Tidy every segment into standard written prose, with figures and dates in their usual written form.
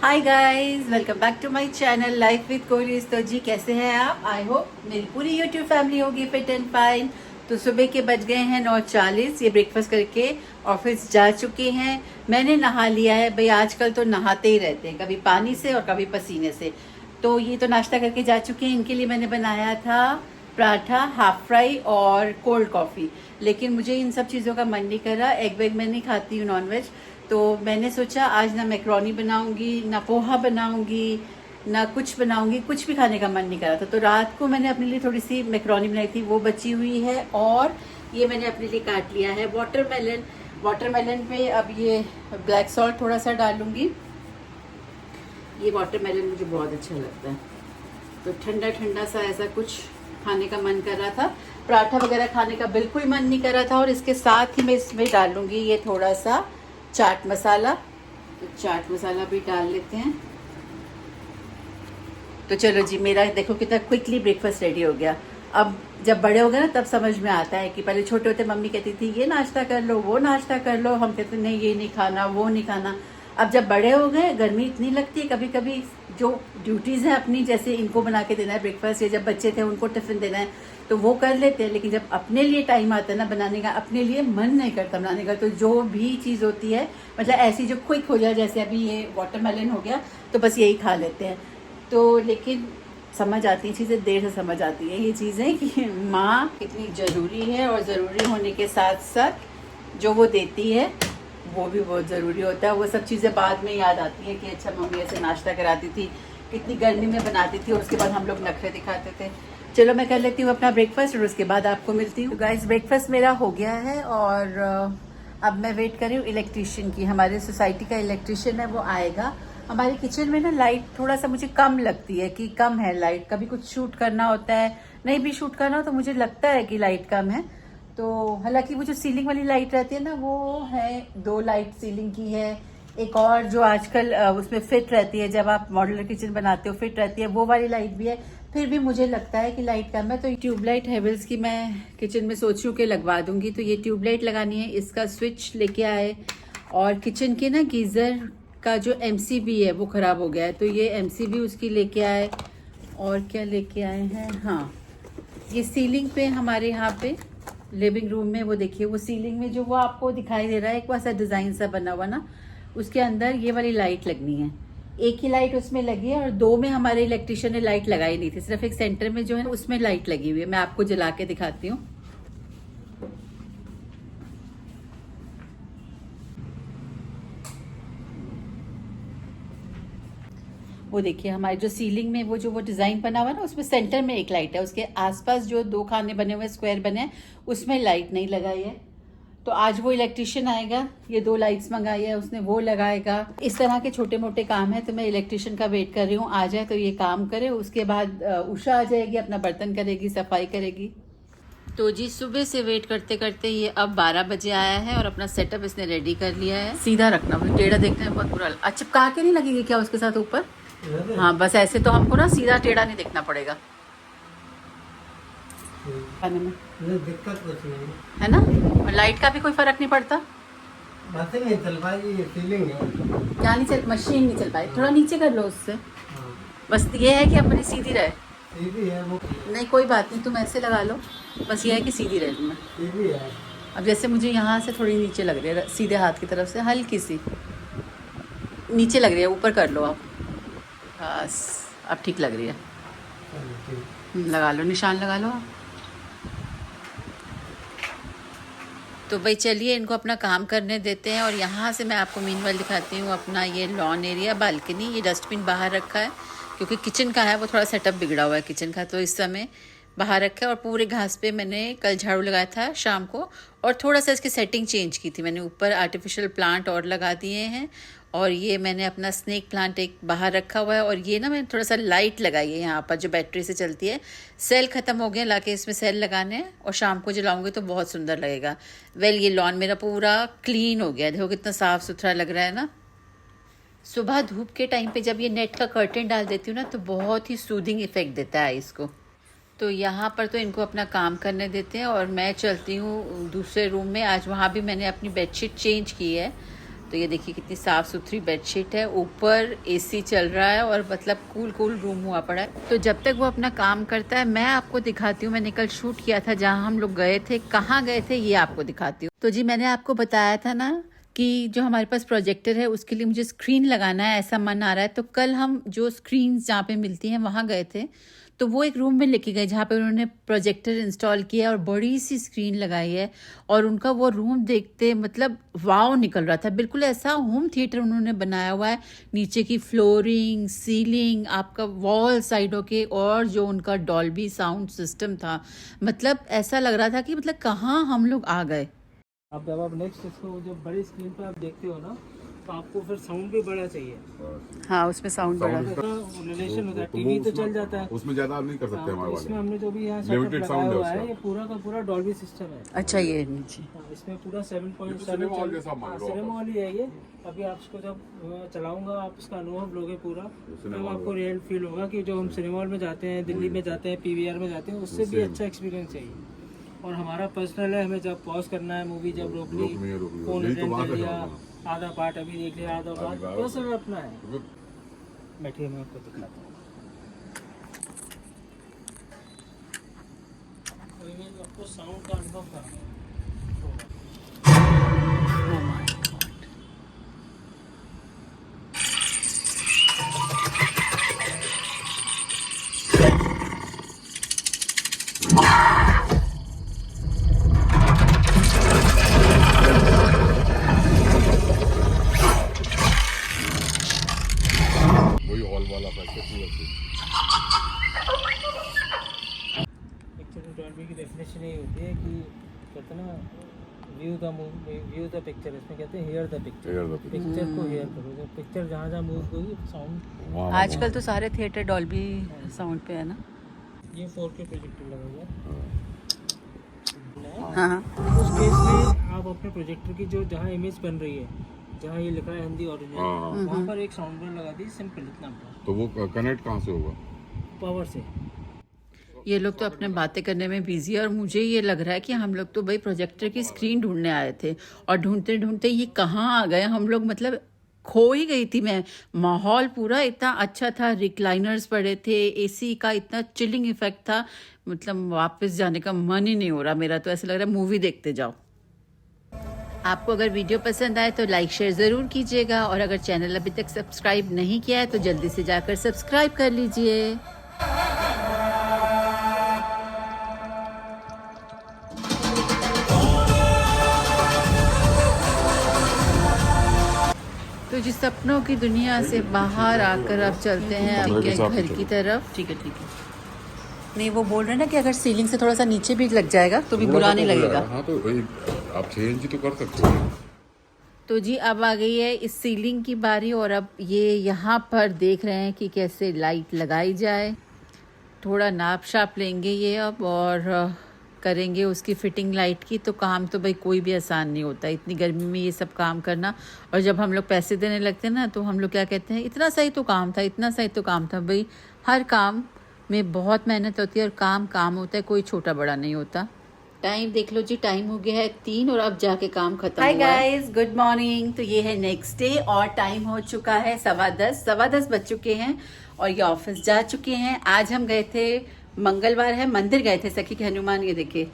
Hi guys, welcome back to my channel life with curious. तो जी कैसे हैं आप? आई होप मेरी पूरी यूट्यूब फैमिली होगी फिट एंड फाइन। तो सुबह के बज गए हैं 9:40। ये ब्रेकफास्ट करके ऑफिस जा चुके हैं। मैंने नहा लिया है भाई, आजकल तो नहाते ही रहते हैं, कभी पानी से और कभी पसीने से। तो ये तो नाश्ता करके जा चुके हैं। इनके लिए मैंने बनाया था पराठा, हाफ फ्राई और कोल्ड कॉफ़ी। लेकिन मुझे इन सब चीज़ों का मन नहीं कर रहा। एग वेग मैं नहीं खाती हूँ, नॉनवेज। तो मैंने सोचा आज ना मैक्रोनी बनाऊंगी, ना पोहा बनाऊंगी, ना कुछ बनाऊंगी। कुछ भी खाने का मन नहीं कर रहा था। तो रात को मैंने अपने लिए थोड़ी सी मैक्रोनी बनाई थी, वो बची हुई है। और ये मैंने अपने लिए काट लिया है वाटरमेलन। वाटरमेलन पे अब ये ब्लैक सॉल्ट थोड़ा सा डालूंगी। ये वाटरमेलन मुझे बहुत अच्छा लगता है। तो ठंडा ठंडा सा ऐसा कुछ खाने का मन कर रहा था। पराठा वगैरह खाने का बिल्कुल मन नहीं कर रहा था। और इसके साथ ही मैं इसमें डालूंगी ये थोड़ा सा चाट मसाला। तो चाट मसाला भी डाल लेते हैं। तो चलो जी, मेरा देखो कितना क्विकली ब्रेकफास्ट रेडी हो गया। अब जब बड़े हो गए ना तब समझ में आता है कि पहले छोटे होते मम्मी कहती थी ये नाश्ता कर लो, वो नाश्ता कर लो, हम कहते नहीं ये नहीं खाना, वो नहीं खाना। अब जब बड़े हो गए, गर्मी इतनी लगती है, कभी कभी जो ड्यूटीज़ है अपनी, जैसे इनको बना के देना है ब्रेकफास्ट, या जब बच्चे थे उनको टिफिन देना है, तो वो कर लेते हैं। लेकिन जब अपने लिए टाइम आता है ना बनाने का, अपने लिए मन नहीं करता बनाने का। तो जो भी चीज़ होती है, मतलब ऐसी जो क्विक हो जाए, जैसे अभी ये वाटरमेलन हो गया, तो बस यही खा लेते हैं। तो लेकिन समझ आती है चीज़ें, देर से समझ आती है ये चीज़ें कि माँ कितनी ज़रूरी है। और ज़रूरी होने के साथ साथ जो वो देती है वो भी बहुत ज़रूरी होता है। वो सब चीज़ें बाद में याद आती है कि अच्छा मम्मी ऐसे नाश्ता कराती थी, कितनी गर्मी में बनाती थी, और उसके बाद हम लोग नखरे दिखाते थे। चलो मैं कर लेती हूँ अपना ब्रेकफास्ट और उसके बाद आपको मिलती हूँ। गाइस, ब्रेकफास्ट मेरा हो गया है और अब मैं वेट कर रही हूँ इलेक्ट्रिशियन की। हमारे सोसाइटी का इलेक्ट्रिशियन है, वो आएगा। हमारे किचन में ना लाइट थोड़ा सा मुझे कम लगती है, कि कम है लाइट। कभी कुछ शूट करना होता है, नहीं भी शूट करना हो तो मुझे लगता है कि लाइट कम है। तो हालांकि वो जो सीलिंग वाली लाइट रहती है ना, वो है 2 लाइट सीलिंग की है। एक और जो आजकल उसमें फिट रहती है, जब आप मॉड्यूलर किचन बनाते हो फिट रहती है, वो वाली लाइट भी है। फिर भी मुझे लगता है कि लाइट कम है। तो ट्यूबलाइट हेवल्स की मैं किचन में सोच रही हूँ कि लगवा दूंगी। तो ये ट्यूबलाइट लगानी है, इसका स्विच लेके आए। और किचन के ना गीज़र का जो MCB है वो ख़राब हो गया है, तो ये MCB उसकी लेके आए। और क्या लेके आए हैं, हाँ, ये सीलिंग पे हमारे यहाँ पे लिविंग रूम में, वो देखिए वो सीलिंग में जो वो आपको दिखाई दे रहा है, एक वैसा डिज़ाइन सा बना हुआ ना, उसके अंदर ये वाली लाइट लगनी है। एक ही लाइट उसमें लगी है, और 2 में हमारे इलेक्ट्रिशियन ने लाइट लगाई नहीं थी, सिर्फ एक सेंटर में जो है उसमें लाइट लगी हुई है। मैं आपको जला के दिखाती हूँ। वो देखिए हमारे जो सीलिंग में वो डिज़ाइन बना हुआ है ना, उसमें सेंटर में एक लाइट है। उसके आसपास जो 2 खाने बने हुए स्क्वायर बने हैं, उसमें लाइट नहीं लगाई है। तो आज वो इलेक्ट्रिशियन आएगा, ये 2 लाइट्स मंगाई है उसने, वो लगाएगा। इस तरह के छोटे मोटे काम है, तो मैं इलेक्ट्रिशियन का वेट कर रही हूँ, आ जाए तो ये काम करे। उसके बाद उषा आ जाएगी, अपना बर्तन करेगी, सफाई करेगी। तो जी सुबह से वेट करते करते ये अब 12 बजे आया है, और अपना सेटअप इसने रेडी कर लिया है। सीधा रखना, मुझे टेढ़ा देखने में बहुत बुरा। अच्छा, चिपका के नहीं लगेगी क्या उसके साथ ऊपर? हाँ, बस ऐसे तो हमको ना सीधा टेढ़ा नहीं देखना पड़ेगा खाने में, दिक्कत कुछ नहीं है ना। और लाइट का भी कोई फर्क नहीं पड़ता। बातें नहीं चल पाएगी, ये फीलिंग है। क्या नहीं चल, मशीन नहीं चल पाई, थोड़ा नीचे कर लो उससे। हाँ, बस ये है कि अपनी सीधी रहे। सीधी है वो, नहीं कोई बात नहीं, तुम ऐसे लगा लो, बस ये है कि सीधी रहे तुम्हें। सीधी है। अब जैसे मुझे यहाँ से थोड़ी नीचे लग रही है, सीधे हाथ की तरफ से हल्की सी नीचे लग रही है, ऊपर कर लो आप। बस अब ठीक लग रही है। चलो ठीक। लगा लो, निशान लगा लो आप। तो भाई चलिए इनको अपना काम करने देते हैं। और यहाँ से मैं आपको मीनवाइल दिखाती हूँ अपना ये लॉन एरिया, बालकनी। ये डस्टबिन बाहर रखा है, क्योंकि किचन का है वो थोड़ा सेटअप बिगड़ा हुआ है किचन का, तो इस समय बाहर रखा है। और पूरे घास पे मैंने कल झाड़ू लगाया था शाम को, और थोड़ा सा इसकी सेटिंग चेंज की थी मैंने। ऊपर आर्टिफिशियल प्लांट और लगा दिए हैं, और ये मैंने अपना स्नेक प्लांट एक बाहर रखा हुआ है। और ये ना मैंने थोड़ा सा लाइट लगाई है यहाँ पर, जो बैटरी से चलती है। सेल ख़त्म हो गया, लाके इसमें सेल लगाने हैं, और शाम को जलाऊंगी तो बहुत सुंदर लगेगा। वेल, ये लॉन मेरा पूरा क्लीन हो गया, देखो कितना साफ़ सुथरा लग रहा है ना। सुबह धूप के टाइम पे जब ये नेट का कर्टेन डाल देती हूँ ना, तो बहुत ही सूदिंग इफेक्ट देता है इसको। तो यहाँ पर तो इनको अपना काम करने देते हैं, और मैं चलती हूँ दूसरे रूम में। आज वहाँ भी मैंने अपनी बेडशीट चेंज की है, तो ये देखिए कितनी साफ़ सुथरी बेडशीट है, ऊपर एसी चल रहा है और मतलब कूल रूम हुआ पड़ा है। तो जब तक वो अपना काम करता है मैं आपको दिखाती हूँ। मैंने कल शूट किया था जहाँ हम लोग गए थे, कहाँ गए थे ये आपको दिखाती हूँ। तो जी मैंने आपको बताया था ना कि जो हमारे पास प्रोजेक्टर है उसके लिए मुझे स्क्रीन लगाना है, ऐसा मन आ रहा है। तो कल हम जो स्क्रीन जहाँ पे मिलती हैं वहाँ गए थे, तो वो एक रूम में लेके गए जहाँ पे उन्होंने प्रोजेक्टर इंस्टॉल किया और बड़ी सी स्क्रीन लगाई है। और उनका वो रूम देखते मतलब वाव निकल रहा था, बिल्कुल ऐसा होम थिएटर उन्होंने बनाया हुआ है। नीचे की फ्लोरिंग, सीलिंग, आपका वॉल साइडों के, और जो उनका डॉल्बी साउंड सिस्टम था, मतलब ऐसा लग रहा था कि मतलब कहाँ हम लोग आ गए। अब जब आप नेक्स्ट इसको जब बड़ी स्क्रीन पे आप देखते हो ना, तो आपको फिर साउंड भी बड़ा चाहिए। हाँ, उसमें साउंड बड़ा है। रिलेशन होता है, टीवी तो चल जाता है, उसमें ज्यादा नहीं कर सकते हमारे इसमें वाले। हमने जो भी यहाँ Limited सेटअप sound लगाया है हुआ है, उसका। ये पूरा का पूरा डॉल्बी सिस्टम है। अच्छा, ये नीचे इसमें पूरा 7.7 सिनेमा हॉल जैसा मान लो। सिनेमा हॉल ही है ये। अभी आप इसको जब चलाऊंगा आप इसका अनुभव लोगे पूरा, तब आपको रियल फील होगा कि जो हम सिनेमा हॉल में जाते हैं, दिल्ली में जाते हैं, पीवीआर में जाते हैं, उससे भी अच्छा एक्सपीरियंस चाहिए। और हमारा पर्सनल है, हमें जब पॉज करना है मूवी, जब रोक ली, फोन यही तो अटेंड बात कर है लिया, हमारा। आधा पार्ट अभी देख लिया, आधा पार्ट पर्सनल अपना है। बैठिए मैं आपको दिखाता हूँ। अभी मैं आपको साउंड का अनुभव कर रहा हूँ। वही हॉल वाला पैसे पूरा एक्चुअली डॉल्बी की डेफिनेशन यही होती है कि कहते हैं ना, व्यू द पिक्चर, इसमें कहते हैं हियर द पिक्चर। पिक्चर को हियर करो, जब पिक्चर जहाँ जहाँ मूव होगी साउंड। आजकल तो सारे थिएटर डॉल्बी साउंड पे है ना। ये 4K प्रोजेक्टर लगा हुआ है। हाँ, उस केस में आप अपने प्रोजेक्टर की जो जहाँ इमेज बन रही है, जहाँ ये लिखा है हिंदी ओरिजिनल, वहाँ पर एक साउंड बार लगा दी, सिंपल इतना था। तो वो कनेक्ट कहाँ से होगा? पावर से। ये लोग तो अपने बातें करने में बिजी है और मुझे ये लग रहा है कि हम लोग तो भाई प्रोजेक्टर की स्क्रीन ढूंढने आए थे और ढूंढते ढूंढते ये कहाँ आ गए हम लोग, मतलब खो ही गई थी मैं। माहौल पूरा इतना अच्छा था, रिक्लाइनर्स पड़े थे, एसी का इतना चिलिंग इफेक्ट था, मतलब वापस जाने का मन ही नहीं हो रहा मेरा। तो ऐसा लग रहा है मूवी देखते जाओ। आपको अगर वीडियो पसंद आए तो लाइक शेयर ज़रूर कीजिएगा, और अगर चैनल अभी तक सब्सक्राइब नहीं किया है तो जल्दी से जाकर सब्सक्राइब कर लीजिए। तो जिस सपनों की दुनिया से बाहर आकर अब चलते हैं आपके घर की तरफ। ठीक है, ठीक है। नहीं, वो बोल रहे हैं ना कि अगर सीलिंग से थोड़ा सा नीचे भी लग जाएगा तो भी बुरा नहीं लगेगा। हाँ, तो आप 6 इंच तो कर सकते हो। तो जी अब आ गई है इस सीलिंग की बारी, और अब ये यहाँ पर देख रहे हैं कि कैसे लाइट लगाई जाए। थोड़ा नाप शाप लेंगे ये अब, और करेंगे उसकी फिटिंग लाइट की। तो काम तो भाई कोई भी आसान नहीं होता, इतनी गर्मी में ये सब काम करना। और जब हम लोग पैसे देने लगते हैं ना, तो हम लोग क्या कहते हैं, इतना सही तो काम था, इतना सही तो काम था। भाई हर काम में बहुत मेहनत होती है, और काम होता है, कोई छोटा बड़ा नहीं होता। टाइम देख लो जी, टाइम हो गया है 3 और अब जाके काम खत्म हुआ है। Hi guys, good morning. तो ये है नेक्स्ट डे और टाइम हो चुका है 10:15 बज चुके हैं और ये ऑफिस जा चुके हैं। आज हम गए थे, मंगलवार है, मंदिर गए थे सखी के हनुमान। ये देखिए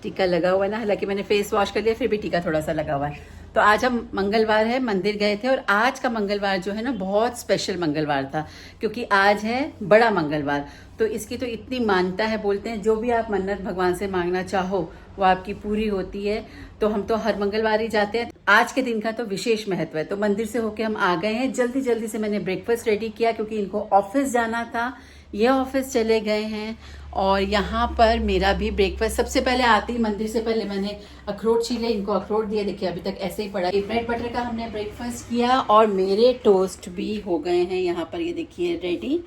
टीका लगा हुआ है ना, हालांकि मैंने फेस वॉश कर लिया, फिर भी टीका थोड़ा सा लगा हुआ है। तो आज हम मंगलवार है, मंदिर गए थे, और आज का मंगलवार जो है ना बहुत स्पेशल मंगलवार था, क्योंकि आज है बड़ा मंगलवार। तो इसकी तो इतनी मान्यता है, बोलते हैं जो भी आप मन्नत भगवान से मांगना चाहो वो आपकी पूरी होती है। तो हम तो हर मंगलवार ही जाते हैं। आज के दिन का तो विशेष महत्व है। तो मंदिर से होके हम आ गए हैं। जल्दी जल्दी से मैंने ब्रेकफास्ट रेडी किया, क्योंकि इनको ऑफिस जाना था। ये ऑफिस चले गए हैं, और यहाँ पर मेरा भी ब्रेकफास्ट, सबसे पहले आते ही मंदिर से पहले मैंने अखरोट छीले, इनको अखरोट दिए। देखिए अभी तक ऐसे ही पड़ा। ये ब्रेड बटर का हमने ब्रेकफास्ट किया, और मेरे टोस्ट भी हो गए हैं यहाँ पर, ये देखिए रेडी।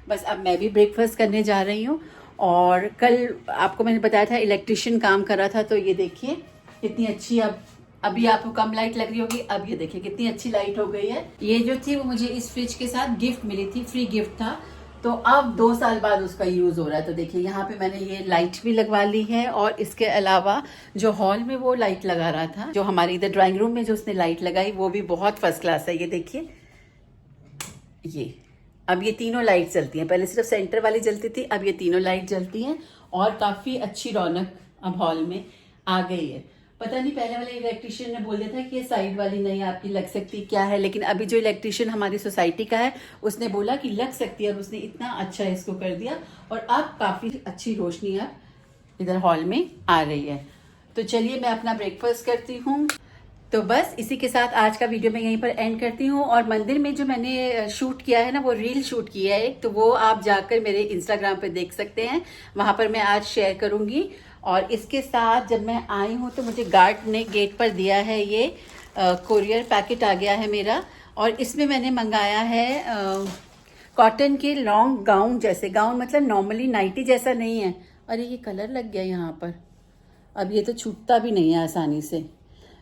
बस अब मैं भी ब्रेकफास्ट करने जा रही हूँ। और कल आपको मैंने बताया था इलेक्ट्रिशियन काम कर रहा था, तो ये देखिए कितनी अच्छी, अब अभी आपको कम लाइट लग रही होगी, अब ये देखिए कितनी अच्छी लाइट हो गई है। ये जो थी वो मुझे इस फ्रिज के साथ गिफ्ट मिली थी, फ्री गिफ्ट था। तो अब 2 साल बाद उसका यूज हो रहा है। तो देखिए यहाँ पे मैंने ये लाइट भी लगवा ली है, और इसके अलावा जो हॉल में वो लाइट लगा रहा था, जो हमारी इधर ड्राइंग रूम में जो उसने लाइट लगाई, वो भी बहुत फर्स्ट क्लास है। ये देखिए, ये अब ये तीनों लाइट चलती हैं। पहले सिर्फ सेंटर वाली जलती थी, अब ये तीनों लाइट जलती हैं, और काफी अच्छी रौनक अब हॉल में आ गई है। पता नहीं पहले वाले इलेक्ट्रिशियन ने बोल दिया था कि ये साइड वाली नहीं आपकी लग सकती, क्या है, लेकिन अभी जो इलेक्ट्रिशियन हमारी सोसाइटी का है उसने बोला कि लग सकती है, और उसने इतना अच्छा इसको कर दिया, और अब काफी अच्छी रोशनी अब इधर हॉल में आ रही है। तो चलिए मैं अपना ब्रेकफास्ट करती हूँ। तो बस इसी के साथ आज का वीडियो मैं यहीं पर एंड करती हूँ। और मंदिर में जो मैंने शूट किया है ना, वो रील शूट किया है एक, तो वो आप जाकर मेरे इंस्टाग्राम पे देख सकते हैं, वहां पर मैं आज शेयर करूंगी। और इसके साथ जब मैं आई हूँ तो मुझे गार्ड ने गेट पर दिया है ये कोरियर पैकेट आ गया है मेरा, और इसमें मैंने मंगाया है कॉटन के लॉन्ग गाउन जैसे, गाउन मतलब नॉर्मली नाइटी जैसा नहीं है। अरे ये कलर लग गया यहाँ पर, अब ये तो छूटता भी नहीं है आसानी से।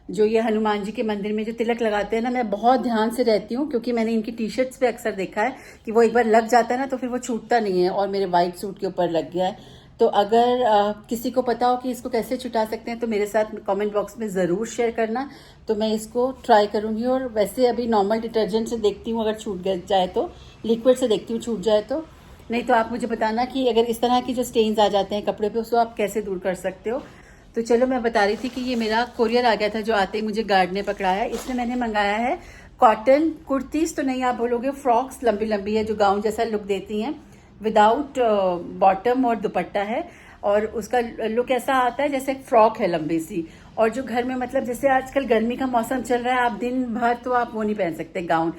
जो ये हनुमान जी के मंदिर में जो तिलक लगाते हैं ना, मैं बहुत ध्यान से रहती हूँ, क्योंकि मैंने इनकी टी शर्ट्स पे अक्सर देखा है कि वो एक बार लग जाता है ना तो फिर वो छूटता नहीं है, और मेरे वाइट सूट के ऊपर लग गया है। तो अगर किसी को पता हो कि इसको कैसे छुटा सकते हैं तो मेरे साथ कमेंट बॉक्स में ज़रूर शेयर करना, तो मैं इसको ट्राई करूँगी। और वैसे अभी नॉर्मल डिटर्जेंट से देखती हूँ, अगर छूट जाए तो, लिक्विड से देखती हूँ छूट जाए तो, नहीं तो आप मुझे बताना कि अगर इस तरह की जो स्टेन्स आ जाते हैं कपड़े पे, उसको आप कैसे दूर कर सकते हो। तो चलो मैं बता रही थी कि ये मेरा कोरियर आ गया था, जो आते ही मुझे गार्ड ने पकड़ाया। इसमें मैंने मंगाया है कॉटन कुर्तीज़, तो नहीं आप बोलोगे, फ्रॉक्स लंबी लंबी है जो गाउन जैसा लुक देती हैं, विदाउट बॉटम और दुपट्टा है, और उसका लुक ऐसा आता है जैसे एक फ्रॉक है लंबी सी। और जो घर में मतलब जैसे आजकल गर्मी का मौसम चल रहा है, आप दिन भर तो आप वो नहीं पहन सकते गाउन,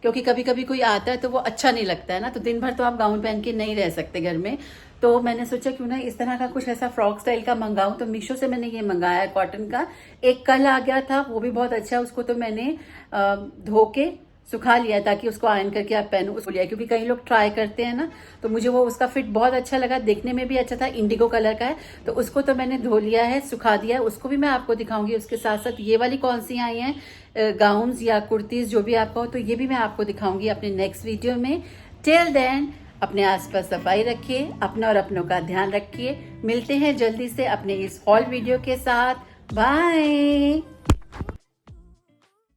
क्योंकि कभी कभी कोई आता है तो वो अच्छा नहीं लगता है ना, तो दिन भर तो आप गाउन पहन के नहीं रह सकते घर में। तो मैंने सोचा क्यों ना इस तरह का कुछ ऐसा फ्रॉक स्टाइल का मंगाऊं, तो मीशो से मैंने ये मंगाया है कॉटन का। एक कल आ गया था, वो भी बहुत अच्छा है, उसको तो मैंने धो के सुखा लिया ताकि उसको आयरन करके आप पहनो, उसको लिया, क्योंकि कई लोग ट्राई करते हैं ना, तो मुझे वो उसका फिट बहुत अच्छा लगा, देखने में भी अच्छा था, इंडिगो कलर का है, तो उसको तो मैंने धो लिया है, सुखा दिया है, उसको भी मैं आपको दिखाऊंगी। उसके साथ साथ ये वाली कौन सी आई हैं गाउन्स या कुर्तीज जो भी आपका हो, तो ये भी मैं आपको दिखाऊंगी अपने नेक्स्ट वीडियो में। टिल देन अपने आसपास सफाई रखिए, अपना और अपनों का ध्यान रखिए। मिलते हैं जल्दी से अपने इस हॉल वीडियो के साथ। बाय।